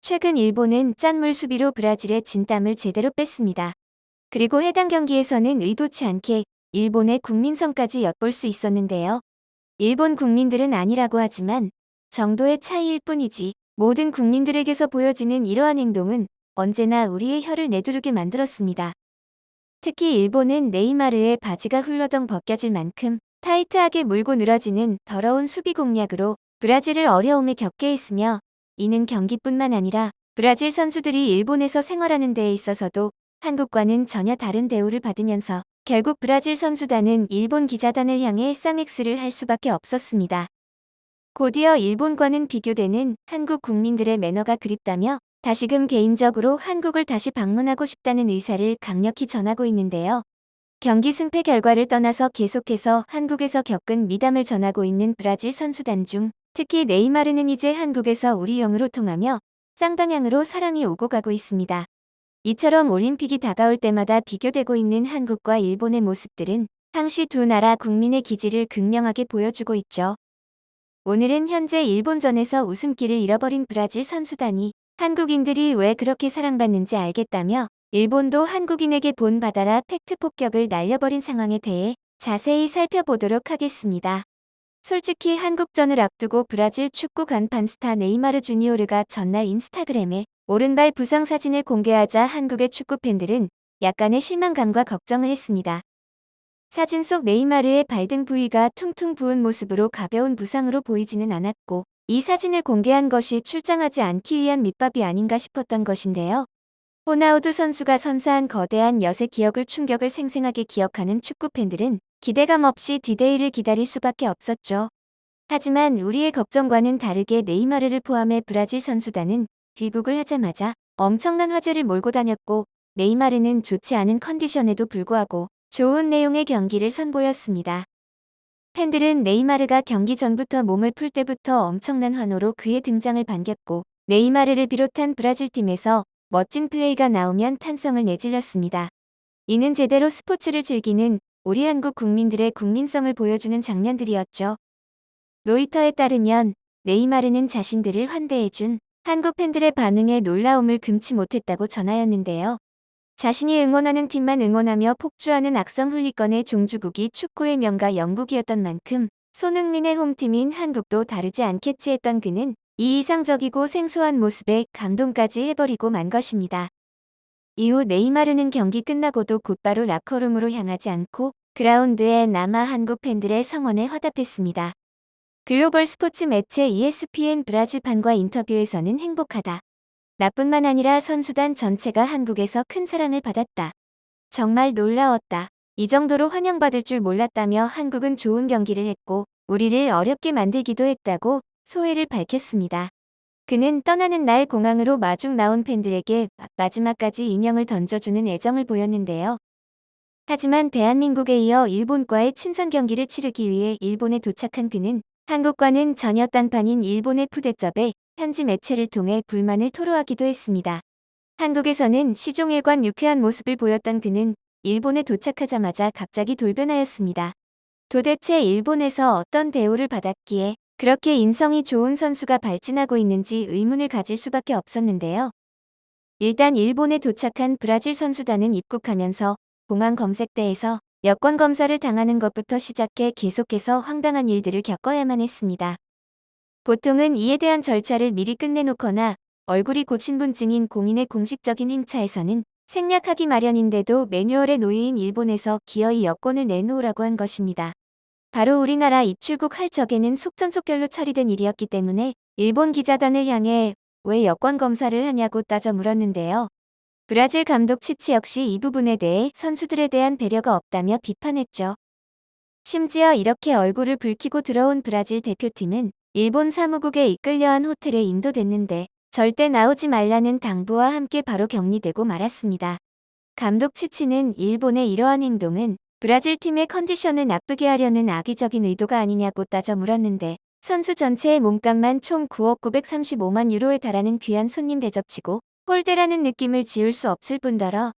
최근 일본은 짠물 수비로 브라질의 진땀을 제대로 뺐습니다. 그리고 해당 경기에서는 의도치 않게 일본의 국민성까지 엿볼 수 있었는데요. 일본 국민들은 아니라고 하지만 정도의 차이일 뿐이지 모든 국민들에게서 보여지는 이러한 행동은 언제나 우리의 혀를 내두르게 만들었습니다. 특히 일본은 네이마르의 바지가 훌러덩 벗겨질 만큼 타이트하게 물고 늘어지는 더러운 수비 공략으로 브라질을 어려움에 겪게 했으며, 이는 경기뿐만 아니라 브라질 선수들이 일본에서 생활하는 데에 있어서도 한국과는 전혀 다른 대우를 받으면서 결국 브라질 선수단은 일본 기자단을 향해 쌍엑스를 할 수밖에 없었습니다. 곧이어 일본과는 비교되는 한국 국민들의 매너가 그립다며 다시금 개인적으로 한국을 다시 방문하고 싶다는 의사를 강력히 전하고 있는데요. 경기 승패 결과를 떠나서 계속해서 한국에서 겪은 미담을 전하고 있는 브라질 선수단 중 특히 네이마르는 이제 한국에서 우리형으로 통하며 쌍방향으로 사랑이 오고 가고 있습니다. 이처럼 올림픽이 다가올 때마다 비교되고 있는 한국과 일본의 모습들은 항시 두 나라 국민의 기지를 극명하게 보여주고 있죠. 오늘은 현재 일본전에서 웃음기를 잃어버린 브라질 선수단이 한국인들이 왜 그렇게 사랑받는지 알겠다며 일본도 한국인에게 본받아라 팩트 폭격을 날려버린 상황에 대해 자세히 살펴보도록 하겠습니다. 솔직히 한국전을 앞두고 브라질 축구 간판 스타 네이마르 주니오르가 전날 인스타그램에 오른발 부상 사진을 공개하자 한국의 축구 팬들은 약간의 실망감과 걱정을 했습니다. 사진 속 네이마르의 발등 부위가 퉁퉁 부은 모습으로 가벼운 부상으로 보이지는 않았고, 이 사진을 공개한 것이 출장하지 않기 위한 밑밥이 아닌가 싶었던 것인데요. 호나우두 선수가 선사한 거대한 엿의 기억을 충격을 생생하게 기억하는 축구팬들은 기대감 없이 디데이를 기다릴 수밖에 없었죠. 하지만 우리의 걱정과는 다르게 네이마르를 포함해 브라질 선수단은 귀국을 하자마자 엄청난 화제를 몰고 다녔고, 네이마르는 좋지 않은 컨디션에도 불구하고 좋은 내용의 경기를 선보였습니다. 팬들은 네이마르가 경기 전부터 몸을 풀 때부터 엄청난 환호로 그의 등장을 반겼고, 네이마르를 비롯한 브라질 팀에서 멋진 플레이가 나오면 탄성을 내질렀습니다. 이는 제대로 스포츠를 즐기는 우리 한국 국민들의 국민성을 보여주는 장면들이었죠. 로이터에 따르면 네이마르는 자신들을 환대해준 한국 팬들의 반응에 놀라움을 금치 못했다고 전하였는데요. 자신이 응원하는 팀만 응원하며 폭주하는 악성 훌리건의 종주국이 축구의 명가 영국이었던 만큼 손흥민의 홈팀인 한국도 다르지 않겠지 했던 그는 이 이상적이고 생소한 모습에 감동까지 해버리고 만 것입니다. 이후 네이마르는 경기 끝나고도 곧바로 라커룸으로 향하지 않고 그라운드에 남아 한국 팬들의 성원에 화답했습니다. 글로벌 스포츠 매체 ESPN 브라질판과 인터뷰에서는 행복하다. 나뿐만 아니라 선수단 전체가 한국에서 큰 사랑을 받았다. 정말 놀라웠다. 이 정도로 환영받을 줄 몰랐다며 한국은 좋은 경기를 했고 우리를 어렵게 만들기도 했다고 소회를 밝혔습니다. 그는 떠나는 날 공항으로 마중 나온 팬들에게 마지막까지 인형을 던져주는 애정을 보였는데요. 하지만 대한민국에 이어 일본과의 친선 경기를 치르기 위해 일본에 도착한 그는 한국과는 전혀 딴판인 일본의 푸대접에 현지 매체를 통해 불만을 토로하기도 했습니다. 한국에서는 시종일관 유쾌한 모습을 보였던 그는 일본에 도착하자마자 갑자기 돌변하였습니다. 도대체 일본에서 어떤 대우를 받았기에 그렇게 인성이 좋은 선수가 발진하고 있는지 의문을 가질 수밖에 없었는데요. 일단 일본에 도착한 브라질 선수단은 입국하면서 공항 검색대에서 여권 검사를 당하는 것부터 시작해 계속해서 황당한 일들을 겪어야만 했습니다. 보통은 이에 대한 절차를 미리 끝내놓거나 얼굴이 곧 신분증인 공인의 공식적인 행차에서는 생략하기 마련인데도 매뉴얼에 놓인 일본에서 기어이 여권을 내놓으라고 한 것입니다. 바로 우리나라 입출국 할 적에는 속전속결로 처리된 일이었기 때문에 일본 기자단을 향해 왜 여권 검사를 하냐고 따져 물었는데요. 브라질 감독 치치 역시 이 부분에 대해 선수들에 대한 배려가 없다며 비판했죠. 심지어 이렇게 얼굴을 붉히고 들어온 브라질 대표팀은 일본 사무국에 이끌려한 호텔에 인도됐는데 절대 나오지 말라는 당부와 함께 바로 격리되고 말았습니다. 감독 치치는 일본의 이러한 행동은 브라질 팀의 컨디션을 나쁘게 하려는 악의적인 의도가 아니냐고 따져 물었는데 선수 전체의 몸값만 총 9억 935만 유로에 달하는 귀한 손님 대접치고 홀대라는 느낌을 지울 수 없을 뿐더러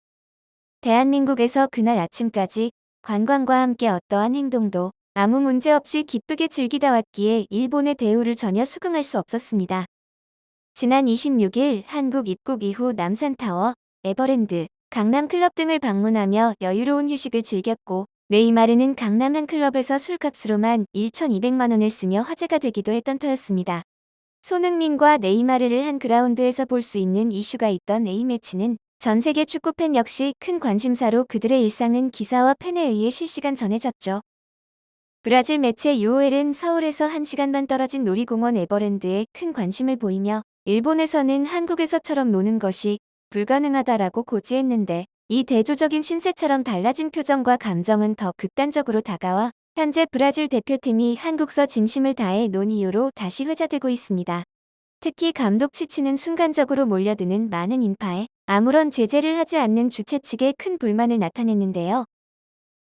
대한민국에서 그날 아침까지 관광과 함께 어떠한 행동도 아무 문제 없이 기쁘게 즐기다 왔기에 일본의 대우를 전혀 수긍할 수 없었습니다. 지난 26일 한국 입국 이후 남산타워, 에버랜드, 강남 클럽 등을 방문하며 여유로운 휴식을 즐겼고 네이마르는 강남 한 클럽에서 술값으로만 1,200만 원을 쓰며 화제가 되기도 했던 터였습니다. 손흥민과 네이마르를 한 그라운드에서 볼 수 있는 이슈가 있던 A매치는 전 세계 축구팬 역시 큰 관심사로 그들의 일상은 기사와 팬에 의해 실시간 전해졌죠. 브라질 매체 UOL은 서울에서 1시간 반 떨어진 놀이공원 에버랜드에 큰 관심을 보이며 일본에서는 한국에서처럼 노는 것이 불가능하다라고 고지했는데 이 대조적인 신세처럼 달라진 표정과 감정은 더 극단적으로 다가와 현재 브라질 대표팀이 한국서 진심을 다해 논 이유로 다시 회자되고 있습니다. 특히 감독 지치는 순간적으로 몰려드는 많은 인파에 아무런 제재를 하지 않는 주최 측에 큰 불만을 나타냈는데요.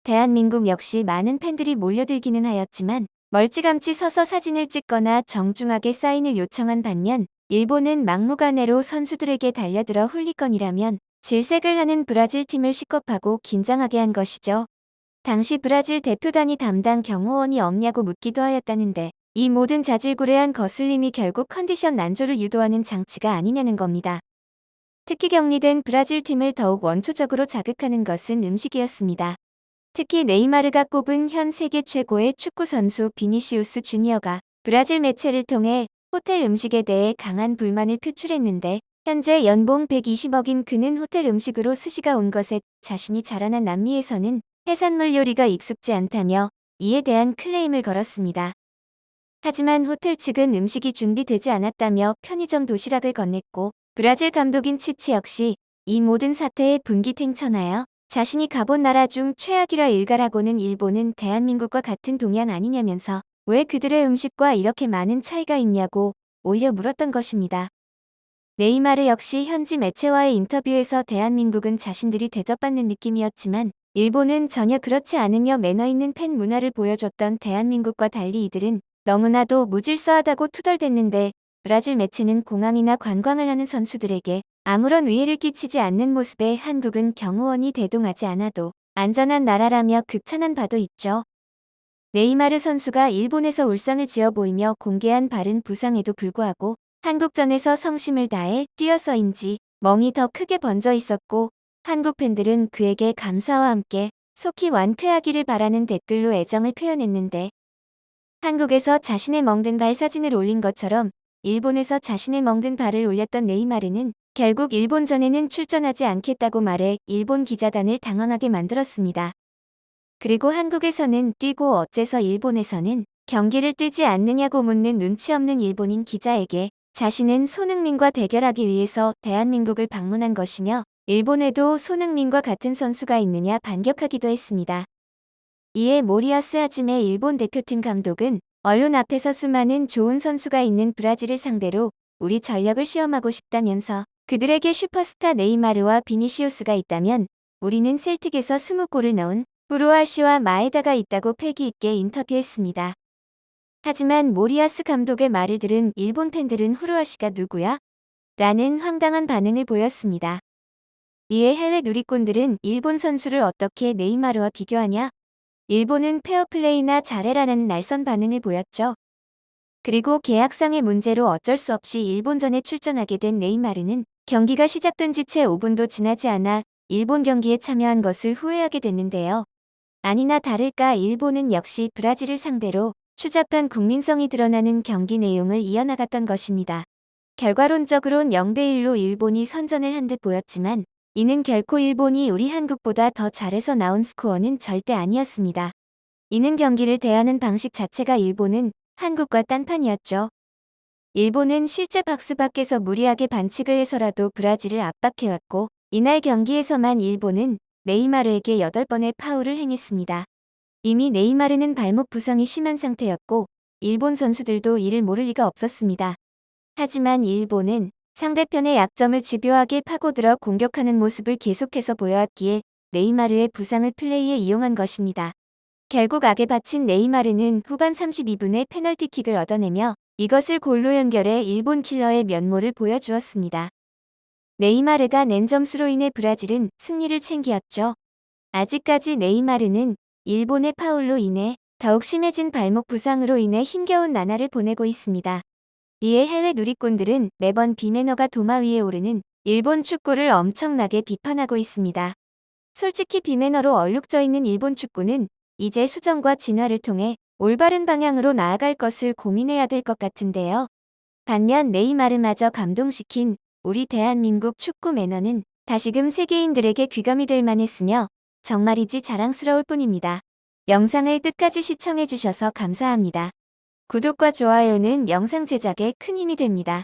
대한민국 역시 많은 팬들이 몰려들기는 하였지만 멀찌감치 서서 사진을 찍거나 정중하게 사인을 요청한 반면 일본은 막무가내로 선수들에게 달려들어 훌리건이라면 질색을 하는 브라질 팀을 식겁하고 긴장하게 한 것이죠. 당시 브라질 대표단이 담당 경호원이 없냐고 묻기도 하였다는데 이 모든 자질구레한 거슬림이 결국 컨디션 난조를 유도하는 장치가 아니냐는 겁니다. 특히 격리된 브라질 팀을 더욱 원초적으로 자극하는 것은 음식이었습니다. 특히 네이마르가 꼽은 현 세계 최고의 축구 선수 비니시우스 주니어가 브라질 매체를 통해 호텔 음식에 대해 강한 불만을 표출했는데 현재 연봉 120억인 그는 호텔 음식으로 스시가 온 것에 자신이 자라난 남미에서는 해산물 요리가 익숙지 않다며 이에 대한 클레임을 걸었습니다. 하지만 호텔 측은 음식이 준비되지 않았다며 편의점 도시락을 건넸고 브라질 감독인 치치 역시 이 모든 사태에 분기탱천하여 자신이 가본 나라 중 최악이라 일갈하고는 일본은 대한민국과 같은 동양 아니냐면서 왜 그들의 음식과 이렇게 많은 차이가 있냐고 오히려 물었던 것입니다. 네이마르 역시 현지 매체와의 인터뷰에서 대한민국은 자신들이 대접받는 느낌이었지만 일본은 전혀 그렇지 않으며 매너 있는 팬 문화를 보여줬던 대한민국과 달리 이들은 너무나도 무질서하다고 투덜댔는데 브라질 매체는 공항이나 관광을 하는 선수들에게 아무런 위해를 끼치지 않는 모습에 한국은 경호원이 대동하지 않아도 안전한 나라라며 극찬한 바도 있죠. 네이마르 선수가 일본에서 울상을 지어 보이며 공개한 발은 부상에도 불구하고 한국전에서 성심을 다해 뛰어서인지 멍이 더 크게 번져 있었고 한국 팬들은 그에게 감사와 함께 속히 완쾌하기를 바라는 댓글로 애정을 표현했는데 한국에서 자신의 멍든 발 사진을 올린 것처럼 일본에서 자신의 멍든 발을 올렸던 네이마르는 결국 일본전에는 출전하지 않겠다고 말해 일본 기자단을 당황하게 만들었습니다. 그리고 한국에서는 뛰고 어째서 일본에서는 경기를 뛰지 않느냐고 묻는 눈치 없는 일본인 기자에게 자신은 손흥민과 대결하기 위해서 대한민국을 방문한 것이며 일본에도 손흥민과 같은 선수가 있느냐 반격하기도 했습니다. 이에 모리아스 하지메 일본 대표팀 감독은 언론 앞에서 수많은 좋은 선수가 있는 브라질을 상대로 우리 전력을 시험하고 싶다면서 그들에게 슈퍼스타 네이마르와 비니시우스가 있다면 우리는 셀틱에서 20골을 넣은 후루아시와 마에다가 있다고 패기 있게 인터뷰했습니다. 하지만 모리아스 감독의 말을 들은 일본 팬들은 후루아시가 누구야? 라는 황당한 반응을 보였습니다. 이에 해외 누리꾼들은 일본 선수를 어떻게 네이마르와 비교하냐? 일본은 페어플레이나 잘해라는 날선 반응을 보였죠. 그리고 계약상의 문제로 어쩔 수 없이 일본전에 출전하게 된 네이마르는 경기가 시작된 지 채 5분도 지나지 않아 일본 경기에 참여한 것을 후회하게 됐는데요. 아니나 다를까 일본은 역시 브라질을 상대로 추잡한 국민성이 드러나는 경기 내용을 이어나갔던 것입니다. 결과론적으론 0대1로 일본이 선전을 한 듯 보였지만 이는 결코 일본이 우리 한국보다 더 잘해서 나온 스코어는 절대 아니었습니다. 이는 경기를 대하는 방식 자체가 일본은 한국과 딴판이었죠. 일본은 실제 박스 밖에서 무리하게 반칙을 해서라도 브라질을 압박해왔고 이날 경기에서만 일본은 네이마르에게 8번의 파울을 행했습니다. 이미 네이마르는 발목 부상이 심한 상태였고 일본 선수들도 이를 모를 리가 없었습니다. 하지만 일본은 상대편의 약점을 집요하게 파고들어 공격하는 모습을 계속해서 보여왔기에 네이마르의 부상을 플레이에 이용한 것입니다. 결국 악에 바친 네이마르는 후반 32분에 페널티킥을 얻어내며 이것을 골로 연결해 일본 킬러의 면모를 보여주었습니다. 네이마르가 낸 점수로 인해 브라질은 승리를 챙겼죠. 아직까지 네이마르는 일본의 파울로 인해 더욱 심해진 발목 부상으로 인해 힘겨운 나날을 보내고 있습니다. 이에 해외 누리꾼들은 매번 비매너가 도마 위에 오르는 일본 축구를 엄청나게 비판하고 있습니다. 솔직히 비매너로 얼룩져 있는 일본 축구는 이제 수정과 진화를 통해 올바른 방향으로 나아갈 것을 고민해야 될 것 같은데요. 반면 네이마르마저 감동시킨 우리 대한민국 축구 매너는 다시금 세계인들에게 귀감이 될 만했으며 정말이지 자랑스러울 뿐입니다. 영상을 끝까지 시청해주셔서 감사합니다. 구독과 좋아요는 영상 제작에 큰 힘이 됩니다.